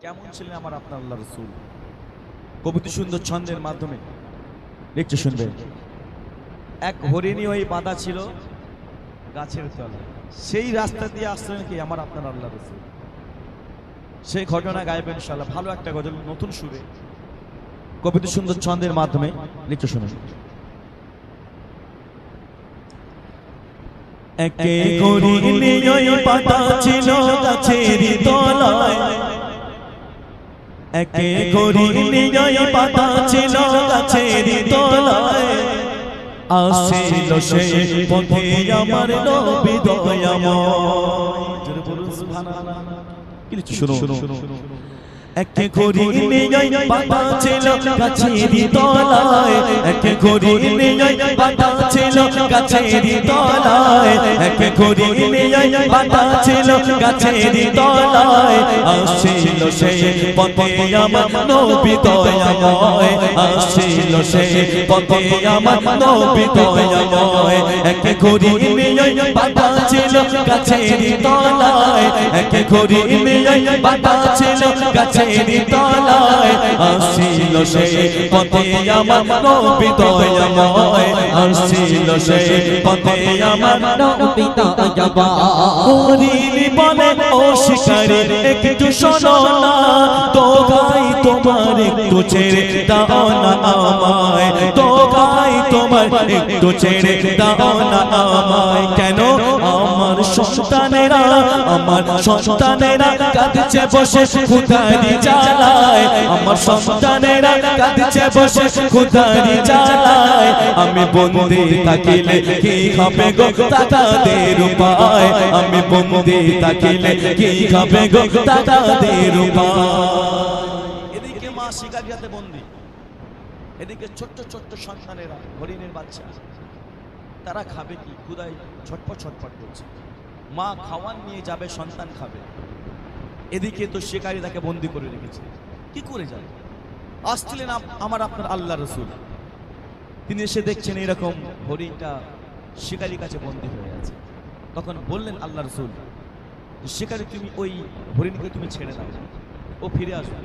কেমন ছিলেন আমার আপনার আল্লাহ রাসূল? কবিতা সুন্দর ছন্দের মাধ্যমে লিখতে শুনবেন। এক হরিণী ওই বাঁধা ছিল গাছের তলায়, সেই রাস্তা দিয়ে আসছিলেন কি আমার আপনার আল্লাহ রাসূল। সেই ঘটনা গাইবেন ইনশাআল্লাহ, ভালো একটা গজল নতুন সুরে কবিতা সুন্দর ছন্দের মাধ্যমে লিখতে শুনুন। একে হরিণী ওই বাঁধা ছিল গাছের তলায়, একে হরিণী ওই বাঁধা ছিল গাছের তলায়, আসিল সেই পথে আমার নবী দয়াময়। জোরে বলুন সুবহানাল্লাহ। কি লিখছে শুনুন। একে হরিণী ওই বাঁধা ছিল গাছের তলায়, একে হরিণী ওই বাঁধা ছিল গাছের তলায়, একে হরিণী ওই বাঁধা ছিল গাছের তলায়, আসিল সেই পথে আমার নবী দয়াময়, আসিল সেই পথে আমার নবী দয়াময়। একে হরিণী ওই বাঁধা ছিল গাছের তলায়, একে হরিণী ওই বাঁধা ছিল গাছের তলায়, আসিল সেই পথে আমার নবী দয়াময়, আসিল সেই পথে আমার নবী দয়াময়। হরিণী বলে ও শিকারী একটু শোনো না, তো গাই তোমার একটু ছেড়ে দাও না আমায়, তো গাই তোমার একটু ছেড়ে দাও না আমায়। কেন আমার সন্তানেরা, আমার সন্তানেরা কাঁদছে বসে খুদারি জ্বালায়, আমার সন্তানেরা কাঁদছে বসে খুদারি জ্বালায়। আমি বন্দি থাকিলে কি হবে গো তাদের উপায়, আমি বন্দি থাকিলে কি হবে গো তাদের উপায়। এদিকে মা শিকারিয়াতে বন্দী, এদিকে ছোট্ট ছোট্ট সন্তানেরা হরিণের বাচ্চা, তারা খাবে কি? ক্ষুধায় ছটপট ছটপট করছে। মা খাওয়ান নিয়ে যাবে, সন্তান খাবে, এদিকে তো শিকারী তাকে বন্দি করে রেখেছে। কি করে যাবে? আসছিলেন আমার আপনার আল্লাহ রাসূল, তিনি এসে দেখছেন এরকম হরিণটা শিকারীর কাছে বন্দি হয়ে আছে। তখন বললেন আল্লাহ রাসূল, শিকারী তুমি ওই হরিণকে তুমি ছেড়ে দাও, ও ফিরে আসবে,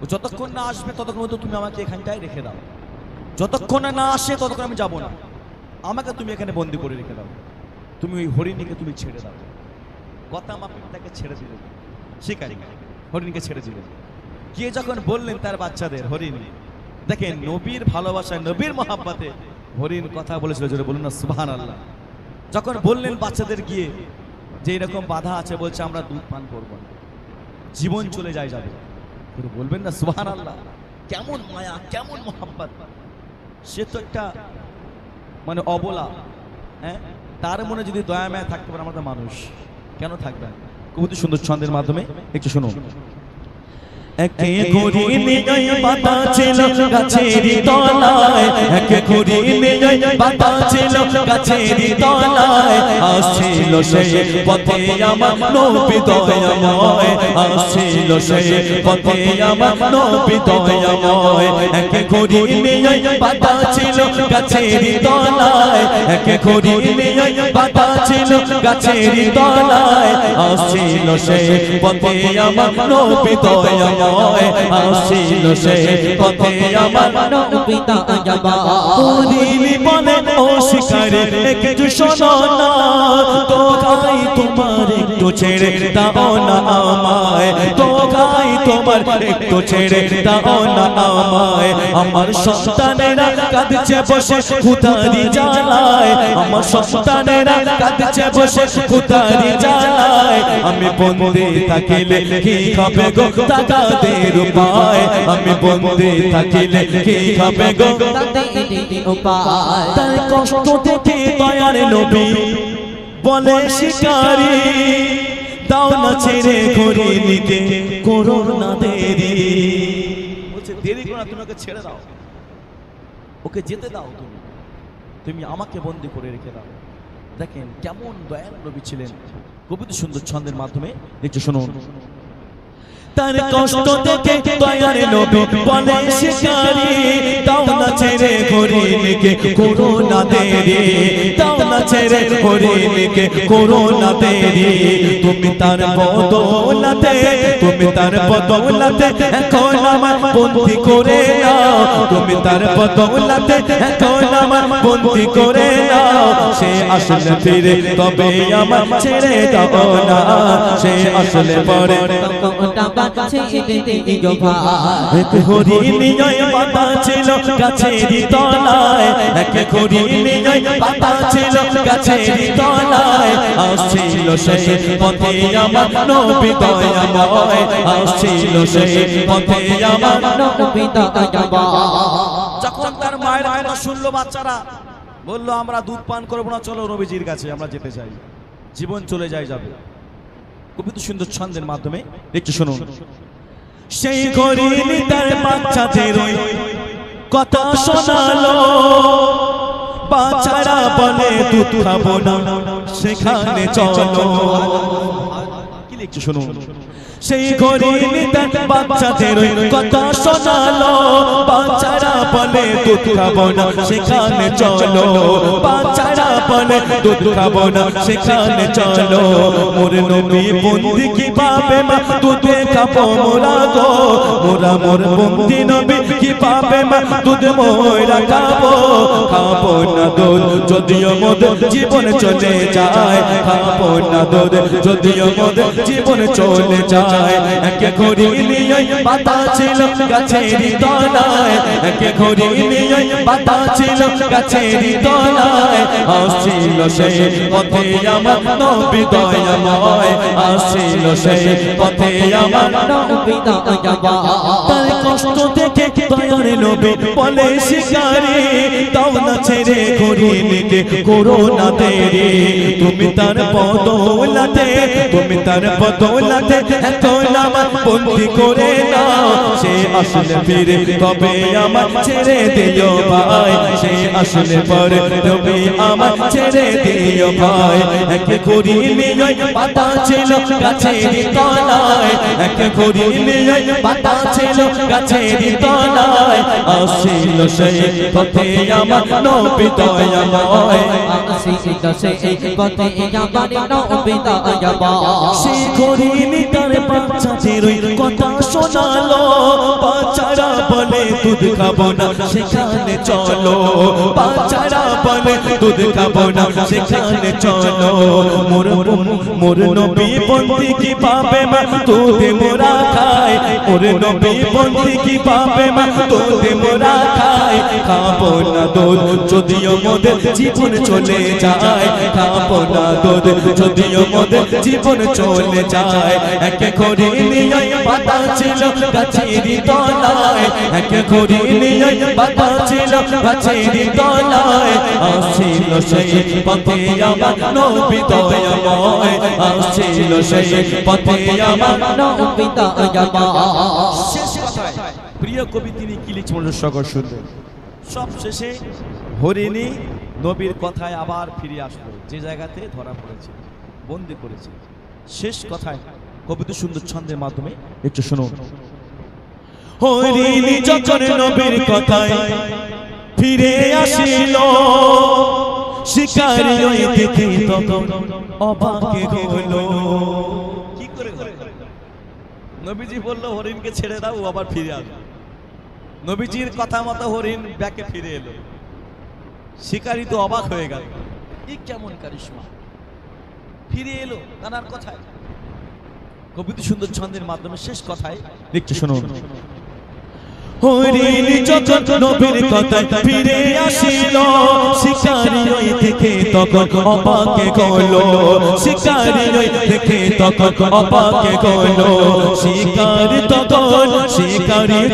ও যতক্ষণ না আসবে ততক্ষণ তো তুমি আমাকে এখানটায় রেখে দাও, যতক্ষণ না আসে ততক্ষণ আমি যাব না, আমাকে তুমি এখানে বন্দি করে রেখে দাও, তুমি ওই হরিণীকে তুমি ছেড়ে দাও। কথা মাফিক তাকে ছেড়ে দিলেন শিকারী, হরিণীকে ছেড়ে দিলেন। গিয়ে যখন বললেন তার বাচ্চাদের, হরিণ দেখেন নবীর ভালোবাসায় নবীর মহাব্বতে হরিণ কথা বলেছিল, জোরে বলুন না সুবহানাল্লাহ। যখন বললেন বাচ্চাদের গিয়ে যে এরকম বাধা আছে, বলছে আমরা দুধ পান করব না, জীবন চলে যায় যাবে, বলবেন না সুবহানাল্লাহ। কেমন মায়া, কেমন মহাব্বত! সে তো একটা মানে অবলা, হ্যাঁ, তার মনে যদি দয়া মায়া থাকতে পারে আমাদের মানুষ কেন থাকবে? কবিতা সুন্দর ছন্দের মাধ্যমে একটু শুনুন। একে হরিণী ওই বাঁধা ছিল গাছের তলায়, একে হরিণী ওই বাঁধা ছিল গাছের তলায়, আসিল সেই পথে আমার নবী দয়াময়, আসিল সেই পথে আমার নবী দয়াময়। একে হরিণী ওই বাঁধা ছিল গাছের তলায়, একে হরিণী ওই বাঁধা ছিল গাছের তলায়, আসিল সেই পথে আমার নবী দয়াময়, আসিল সেই পথে আমার নবী দয়াময়। হরিণী বলে ও শিকারী একটু শোনো না, তো গাই তোমার একটু ছেড়ে দাও না আমায়, তো গাই তোমার একটু ছেড়ে দাও না আমায়। আমার সন্তানেরা কাঁদছে বসে খুদারি জ্বালায়, আমার সন্তানেরা কাঁদছে বসে খুদারি জ্বালায়। আমি বন্দি থাকিলে কি হবে গো তাদের উপায়, আমি বন্দি থাকিলে কি হবে গো তাদের উপায়। তার কষ্ট দেখে দয়ার নবী বলে শিকারী, দাও না ছেড়ে হরিণীকে করো না দেরি। বলছে দেরি করো না, তুমি ওকে ছেড়ে দাও, ওকে যেতে দাও, তুমি তুমি আমাকে বন্দি করে রেখে দাও। দেখেন কেমন দয়াল নবী ছিলেন। কবিতা সুন্দর ছন্দের মাধ্যমে একটু শুনুন। তার কষ্ট দেখে দয়ার নবী বলে শিকারী, দাও না ছেড়ে হরিণীকে করো না দেরি, দাও না না ছেড়ে হরিণীকে করো না দেরি তুমি তার বদৌলতে তুমি তার বদৌলতে এখন আমার বন্দী করে নাও তুমি তার বদৌলতে এখন আমার বন্দী করে নাও সে আসলে ফিরে তবে আমার ছেড়ে দাও না সে আসলে পরে এক হরিণী বাঁধা ছিল গাছের তলায় এক হরিণী বাঁধা ছিল গাছের তলায় আসছিল সে পথে আমার নবী দয়াময় আসছিল সে পথে আমার নবী দয়াময় যখন তার মায়ের কথা শুনলো বাচ্চারা বললো আমরা দুধ পান করবো না চলো নবীজির কাছে আমরা যেতে চাই জীবন চলে যায় যাবে খুবই তো সুন্দর ছন্দের মাধ্যমে একটু শুনুন সেই হরিণী তার বাচ্চাদের কথা শোনালো বাচ্চারা বলে দুধ খাবো না সেখানে চলো কি লিখছে শুনুন সেই হরিণী তার বাচ্চাদের কথা শোনালো বাচ্চারা বলে দুধ খাবো না সেখানে চলো বাচ্চারা বলে দুধ খাবো না সেখানে চলো মোর নবী বন্দি কিভাবে মা দুধে খাবো মোরা গো মোরা মোর বন্দি নবী কিভাবে মা দুধ মোরা খাবো খাবো না দুধ যদিও মোদের জীবন চলে যায় খাবো না দুধ যদিও মোদের জীবন চলে যায় একে হরিণী বাঁধা ছিল গাছের তলায় একে হরিণী বাঁধা ছিল গাছের তলায় আসছিল সে পথে আমার নবী দয়াময় আসছিল সে পথে আমার নবী দয়াময় তার কষ্ট দেখে দয়ার নবী বলে শিকারী দাও না ছেড়ে হরিণীকে করো না দেরি তুমি তার বদৌলতে তুমি তার বদৌলতে এখন আমার বন্দী করে নাও সে আসলে ফিরে তবে আমার ছেড়ে দিও ভাই সে আসলে পরে তবে আমার ছেড়ে দিও ভাই এক হরিণী বাঁধা ছিল গাছের তলায় এক হরিণী বাঁধা ছিল গাছের তলায় আসছিল সেই পথে আমার নবী দয়াময় আসছিল সেই পথে আমার নবী দয়াময় সেই হরিণী তার বাচ্চাদের কথা শোনালো বাচ্চারা বলে দুধ খাবো না সেখানে চলো বাচ্চারা বলে দুধ খাবো না সেখানে চলো মোর নবী বন্দি কিভাবে মা দুধে মোরা খায় মোর নবী বন্দি কিভাবে মা দুধে মোরা খায় খাবো না দুধ যদিও মোদের জীবন চলে যায় খাবো না দুধ যদিও মোদের জীবন চলে যায় এক হরিণী বাঁধা ছিল গাছের তলায় এক হরিণী বাঁধা ছিল গাছের তলায় আসছিল সেই পথে আমার নবী দয়াময় আসছিল সেই পথে আমার নবী দয়াময় শেষ কথায় প্রিয় কবি তিনি কি লিখছেন সকল শুনবেন সব শেষে হরিণী নবীর কথায় আবার ফিরে আসলো যে জায়গাতে ধরা পড়েছে বন্দি করেছে শেষ কথায় কবিতা সুন্দর ছন্দের মাধ্যমে একটু শুনুন হরিণী যখন নবীর কথায় ফিরে আসিল শিকারী ওই দেখে তখন অবাকে হলো কি করে নবীজি বললো হরিণকে ছেড়ে দাও আবার ফিরে আসবে নবীজির কথা মতো হরিণ ব্যাকে ফিরে এলো শিকারী তো অবাক হয়ে গেল এই কেমন কারিশমা ফিরে এলো তার কথায় কবিতা সুন্দর ছন্দের মাধ্যমে শেষ কথায় একটু শুনুন হরিণী যখন নবীর কথায় ফিরে আসিল শিকারী ওই দেখে তখন অবাকে হলো শিকারী ওই দেখে তখন অবাকে হলো শিকারী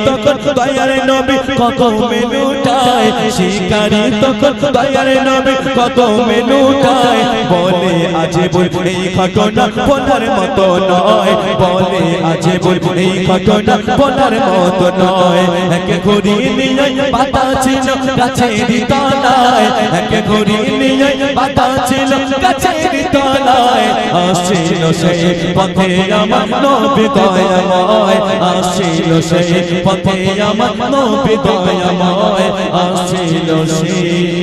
তখন দয়ার নবী কত মেলুটায় শিকারী তখন দয়ার নবী কত মেলুটায় বলে আজে বল এই ঘটনা বলার মতো নয় বলে আজে বল এই ঘটনা বলার মতো নয় এক হরিণী বাঁধা ছিল গাছের তলায় এক হরিণী বাঁধা ছিল গাছের তলায় আসছিল সেই পথে আমার নবী দয়াময় আসছিল সেই পথে আমার নবী দয়াময় আসছিল সেই